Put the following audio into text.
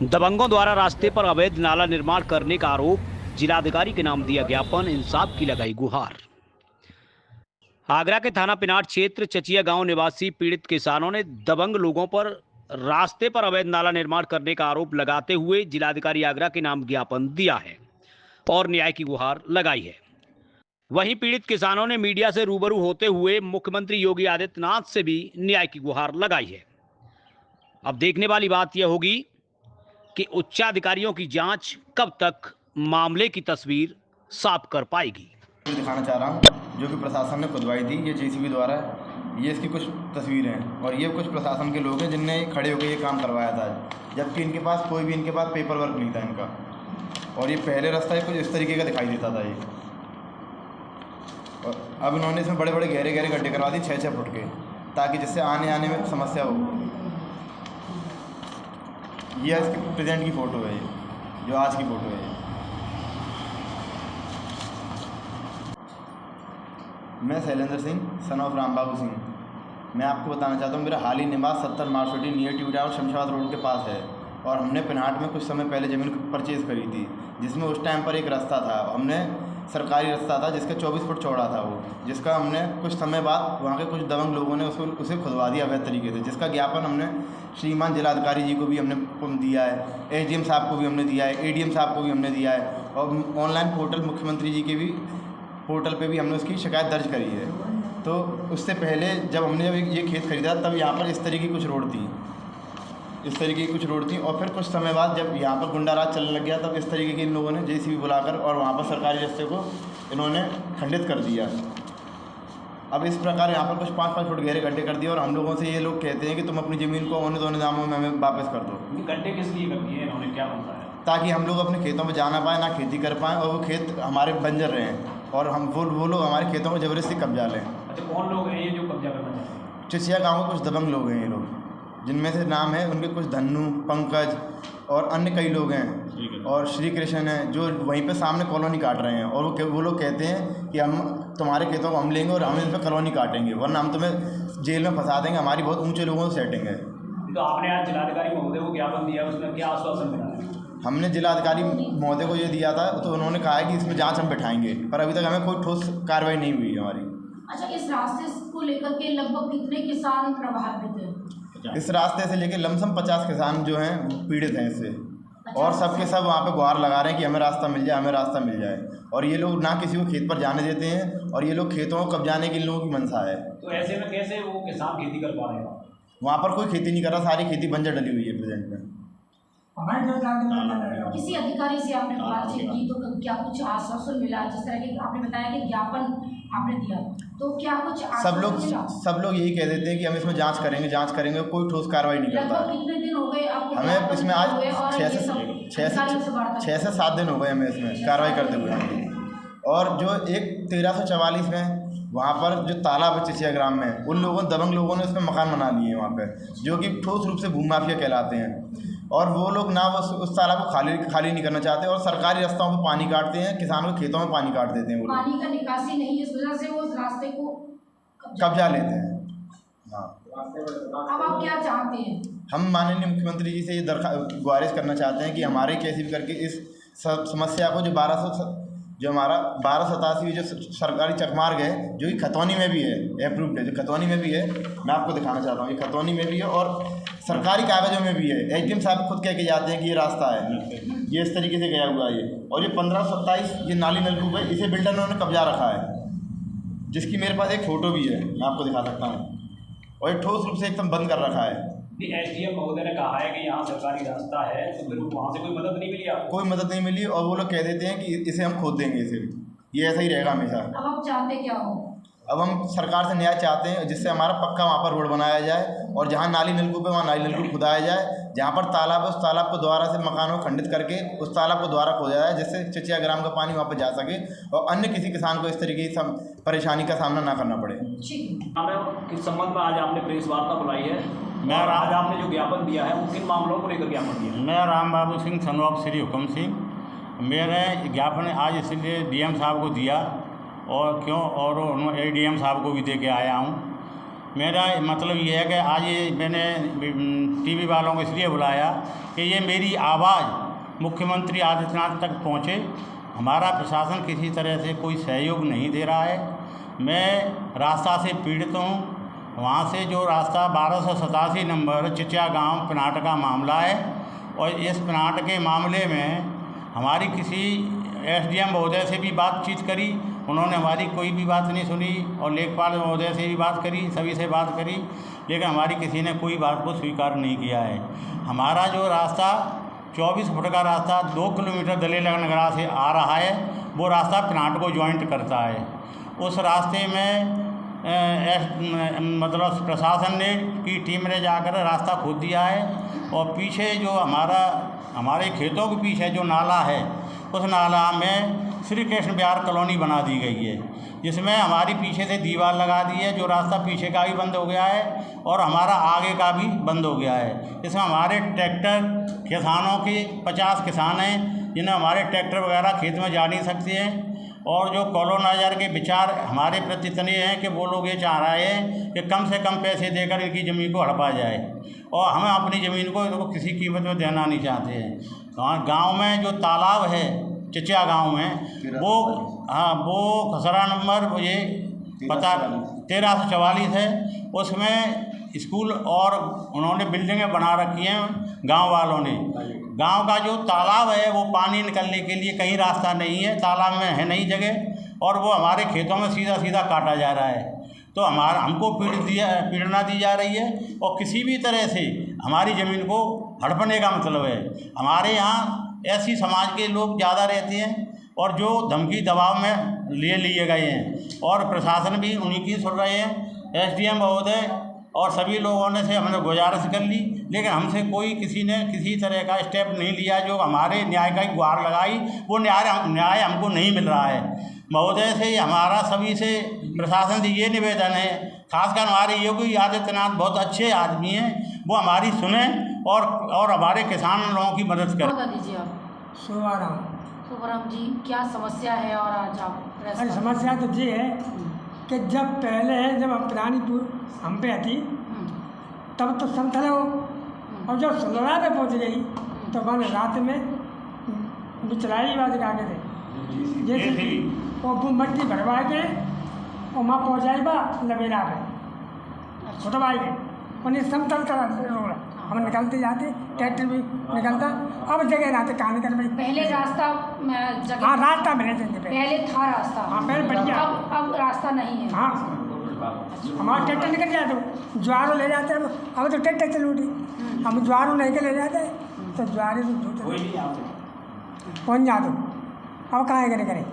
दबंगों द्वारा रास्ते पर अवैध नाला निर्माण करने का आरोप, जिलाधिकारी के नाम दिया ज्ञापन, इंसाफ की लगाई गुहार। आगरा के थाना पिनाट क्षेत्र चचिया गांव निवासी पीड़ित किसानों ने दबंग लोगों पर रास्ते पर अवैध नाला निर्माण करने का आरोप लगाते हुए जिलाधिकारी आगरा के नाम ज्ञापन दिया है और न्याय की गुहार लगाई है। वहीं पीड़ित किसानों ने मीडिया से रूबरू होते हुए मुख्यमंत्री योगी आदित्यनाथ से भी न्याय की गुहार लगाई है। अब देखने वाली बात यह होगी कि उच्चाधिकारियों की जांच कब तक मामले की तस्वीर साफ कर पाएगी। दिखाना चाह रहा हूँ जो कि प्रशासन ने खुदवाई थी। ये जेसीबी द्वारा ये इसकी कुछ तस्वीरें हैं और ये कुछ प्रशासन के लोग हैं जिनने खड़े होकर ये काम करवाया था, जबकि इनके पास कोई भी इनके पास पेपर वर्क नहीं था इनका। और ये पहले रास्ता कुछ इस तरीके का दिखाई देता था ये, और अब इन्होंने इसमें बड़े बड़े गहरे गहरे गड्ढे करवा दिए 6-6 फुट के, ताकि जिससे आने में समस्या हो। ये इसकी प्रेजेंट की फ़ोटो है, ये जो आज की फ़ोटो है। मैं शैलेंद्र सिंह सन ऑफ राम बाबू सिंह। मैं आपको बताना चाहता हूँ, मेरा हाल ही निवास 70 मार्शोटी नियर ट्यूटा और शमशाबाद रोड के पास है। और हमने पिनाट में कुछ समय पहले ज़मीन परचेज़ करी थी, जिसमें उस टाइम पर एक रास्ता था, हमने सरकारी रास्ता था जिसका 24 फुट चौड़ा था वो, जिसका हमने कुछ समय बाद वहाँ के कुछ दबंग लोगों ने उसे खुदवा दिया अवैध तरीके से, जिसका ज्ञापन हमने श्रीमान जिलाधिकारी जी को भी हमने दिया है, एसडीएम साहब को भी हमने दिया है, एडीएम साहब को भी हमने दिया है, और ऑनलाइन पोर्टल मुख्यमंत्री जी के भी पोर्टल पे भी हमने उसकी शिकायत दर्ज करी है। तो उससे पहले जब ये खेत खरीदा तब यहाँ पर इस तरीके की कुछ रोड थी, इस तरीके की कुछ रोड थी। और फिर कुछ समय बाद जब यहाँ पर गुंडा राज चलने लग गया तब इस तरीके के इन लोगों ने जेसीबी बुलाकर और वहाँ पर सरकारी रास्ते को इन्होंने खंडित कर दिया। अब इस प्रकार यहाँ पर कुछ 5-5 फुट गहरे गड्ढे कर दिए और हम लोगों से ये लोग कहते हैं कि तुम अपनी ज़मीन को औने दोने दामों में हमें वापस कर दो। गड्ढे किस लिए कर दिए इन्होंने, क्या बनता है? ताकि हम लोग अपने खेतों में जा ना पाए, ना खेती कर पाएँ, और वो खेत हमारे बंजर रहें और हम वो लोग हमारे खेतों में ज़बरदस्ती कब्जा लें। अच्छा, कौन लोग हैं ये जो कब्जा करना चाहते हैं? चचिया गाँव के कुछ दबंग लोग हैं ये लोग, जिनमें से नाम है उनके कुछ धन्नू, पंकज और अन्य कई लोग हैं, और श्री कृष्ण हैं जो वहीं पे सामने कॉलोनी काट रहे हैं। और वो लोग कहते हैं कि हम तुम्हारे खेतों को हम लेंगे और हम इन पर कॉलोनी काटेंगे, वरना हम तुम्हें जेल में फंसा देंगे। हमारी बहुत ऊंचे लोगों से सेटिंग है। तो आपने आज जिलाधिकारी महोदय को ज्ञापन दिया, उसमें क्या आश्वासन मिला है? हमने जिलाधिकारी महोदय को ये दिया था, तो उन्होंने कहा है कि इसमें जाँच हम बैठाएंगे, पर अभी तक हमें कोई ठोस कार्रवाई नहीं हुई हमारी। अच्छा, इस रास्ते को लेकर के लगभग कितने किसान प्रभावित हैं? इस रास्ते से लेकर लमसम 50 किसान जो हैं पीड़ित हैं इससे, और सबके सब वहाँ पे गुहार लगा रहे हैं कि हमें रास्ता मिल जाए, हमें रास्ता मिल जाए। और ये लोग ना किसी को खेत पर जाने देते हैं, और ये लोग खेतों को कब्जाने की इन लोगों की मंशा है। तो ऐसे में कैसे वो किसान खेती कर पा रहे हैं? वहाँ पर कोई खेती नहीं कर रहा, सारी खेती बंजर डली हुई है प्रेजेंट में। किसी अधिकारी से आपने बातचीत की तो क्या कुछ आश्वासन मिला? जिस तरह के आपने बताया कि ज्ञापन आपने दिया, तो क्या कुछ सब लोग यही कह देते हैं कि हम इसमें जांच करेंगे, कोई ठोस कार्रवाई नहीं करता। कितने दिन हो गए आपको? हमें इसमें आज 6 से 7 दिन हो गए हमें इसमें कार्रवाई करते हुए। और जो एक 1344 में वहाँ पर जो तालाब है चचिया ग्राम में, उन लोगों दबंग लोगों ने उसमें मकान बना लिए वहाँ पे, जो कि ठोस रूप से भूमाफिया कहलाते हैं। और वो लोग ना उस तालाब को खाली नहीं करना चाहते, और सरकारी रास्तों पर पानी काटते हैं, किसानों के खेतों में पानी काट देते हैं। वो पानी का निकासी नहीं, इस वजह से वो उस रास्ते को कब्जा लेते हैं। हाँ, अब आप क्या चाहते हैं? हम माननीय मुख्यमंत्री जी से ये गुजारिश करना चाहते हैं कि हमारे कैसे भी करके इस समस्या को जो हमारा 1287 जो सरकारी चकमार्ग है, जो कि खतौनी में भी है, अप्रूव्ड है, जो खतौनी में भी है, मैं आपको दिखाना चाहता हूँ, ये खतौनी में भी है और सरकारी कागज़ों में भी है। एसडीएम साहब खुद कह के जाते हैं कि ये रास्ता है, ये इस तरीके से गया हुआ है ये। और ये 1527 ये नाली नलकूप है, इसे बिल्डर ने कब्जा रखा है, जिसकी मेरे पास एक फ़ोटो भी है, मैं आपको दिखा सकता हूँ। और ये ठोस रूप से एकदम बंद कर रखा है। एसडीएम महोदय ने कहा है कि यहाँ सरकारी रास्ता है, तो फिर वहाँ से कोई मदद नहीं मिली आपको? कोई मदद नहीं मिली, और वो लोग कह देते हैं कि इसे हम खोद देंगे, इसे ये ऐसा ही रहेगा हमेशा। अब आप चाहते क्या हो? अब हम सरकार से न्याय चाहते हैं, जिससे हमारा पक्का वहाँ पर रोड बनाया जाए, और जहाँ नाली नलकूप है वहाँ नाली नलकूप खुदाया जाए, जहाँ पर तालाब है उस तालाब को दोबारा से मकानों को खंडित करके उस तालाब को दोबारा खोदा जाए, जिससे चचिया ग्राम का पानी वहाँ पर जा सके और अन्य किसी किसान को इस तरीके की परेशानी का सामना ना करना पड़े। किस संबंध में आज आपने प्रेस वार्ता बुलाई है? आज आपने जो ज्ञापन दिया है वो किन मामलों को लेकर ज्ञापन दिया? मैं राम बाबू सिंह सन ऑफ श्री हुक्म सिंह। मेरे ज्ञापन आज इसलिए डीएम साहब को दिया, और क्यों, और उन्होंने एडीएम साहब को भी दे के आया हूँ। मेरा मतलब ये है कि आज ये मैंने टीवी वालों को इसलिए बुलाया कि ये मेरी आवाज़ मुख्यमंत्री आदित्यनाथ तक पहुँचे। हमारा प्रशासन किसी तरह से कोई सहयोग नहीं दे रहा है। मैं रास्ता से पीड़ित हूँ। वहाँ से जो रास्ता 1287 नंबर चिचिया गांव पिनाट का मामला है, और इस पिनाट के मामले में हमारी किसी एसडीएम महोदय से भी बातचीत करी, उन्होंने हमारी कोई भी बात नहीं सुनी, और लेखपाल महोदय से भी बात करी, सभी से बात करी, लेकिन हमारी किसी ने कोई बात को स्वीकार नहीं किया है। हमारा जो रास्ता 24 फुट का रास्ता 2 किलोमीटर दलेला नगरा से आ रहा है, वो रास्ता पिनाट को ज्वाइंट करता है। उस रास्ते में मतलब प्रशासन ने की टीम ने जाकर रास्ता खोद दिया है, और पीछे जो हमारे खेतों के पीछे जो नाला है, उस नाला में श्री कृष्ण विहार कॉलोनी बना दी गई है, जिसमें हमारी पीछे से दीवार लगा दी है, जो रास्ता पीछे का भी बंद हो गया है और हमारा आगे का भी बंद हो गया है। इसमें हमारे ट्रैक्टर, किसानों के 50 किसान हैं जिन्हें हमारे ट्रैक्टर वगैरह खेत में जा नहीं सकते हैं, और जो कॉलोनाइजर के विचार हमारे प्रति तने हैं कि वो लोग ये चाह रहे हैं कि कम से कम पैसे देकर इनकी ज़मीन को हड़पा जाए, और हमें अपनी ज़मीन को इनको किसी कीमत में देना नहीं चाहते हैं। गांव में जो तालाब है चिचिया गांव में, वो खसरा नंबर ये पता 1344 है, उसमें स्कूल और उन्होंने बिल्डिंगें बना रखी हैं गांव वालों ने। गांव का जो तालाब है वो पानी निकलने के लिए कहीं रास्ता नहीं है, तालाब में है नहीं जगह, और वो हमारे खेतों में सीधा सीधा काटा जा रहा है। तो हमको पीड़ना दी जा रही है, और किसी भी तरह से हमारी ज़मीन को हड़पने का मतलब है। हमारे यहाँ ऐसी समाज के लोग ज़्यादा रहते हैं, और जो धमकी दबाव में लिए गए हैं, और प्रशासन भी उन्हीं की सुन रहे हैं। एसडीएम महोदय और सभी लोगों ने से हमने गुजारिश कर ली, लेकिन हमसे कोई किसी ने किसी तरह का स्टेप नहीं लिया। जो हमारे न्याय का गुहार लगाई, वो न्याय हमको नहीं मिल रहा है। महोदय से हमारा सभी से प्रशासन से ये निवेदन है, खासकर हमारे योगी आदित्यनाथ बहुत अच्छे आदमी हैं, वो हमारी सुने और हमारे किसान लोगों की मदद करें। बता दीजिए आप। सुबराम जी, क्या समस्या है और आज आप? अरे समस्या तो ये है कि जब हम पुरानी हम पे आती तब तो समतल हो, और जब सुंदरा पे पहुँच गई तो मैंने रात में बिचलाई बात आगे थे, जैसे वो मट्टी भरवा के और वहाँ पहुँचाई बा लबेला पे खुदवाई गए, उन्हें समतल करा रोड़ा, हम निकलते जाते, ट्रैक्टर भी निकलता। अब जगह रहते कहाँ निकल भाई, पहले रास्ता जगह, हाँ रास्ता मिले थे पहले था रास्ता, हाँ पहले बढ़िया, अब रास्ता नहीं है। हाँ हमारा ट्रैक्टर निकल जाते, ज्वारों ले जाते हैं। अब तो ट्रैक्टर चल उठी, हम ज्वारों नहीं के ले जाते तो ज्वारे तो पहुँच जाते, अब कहाँ करे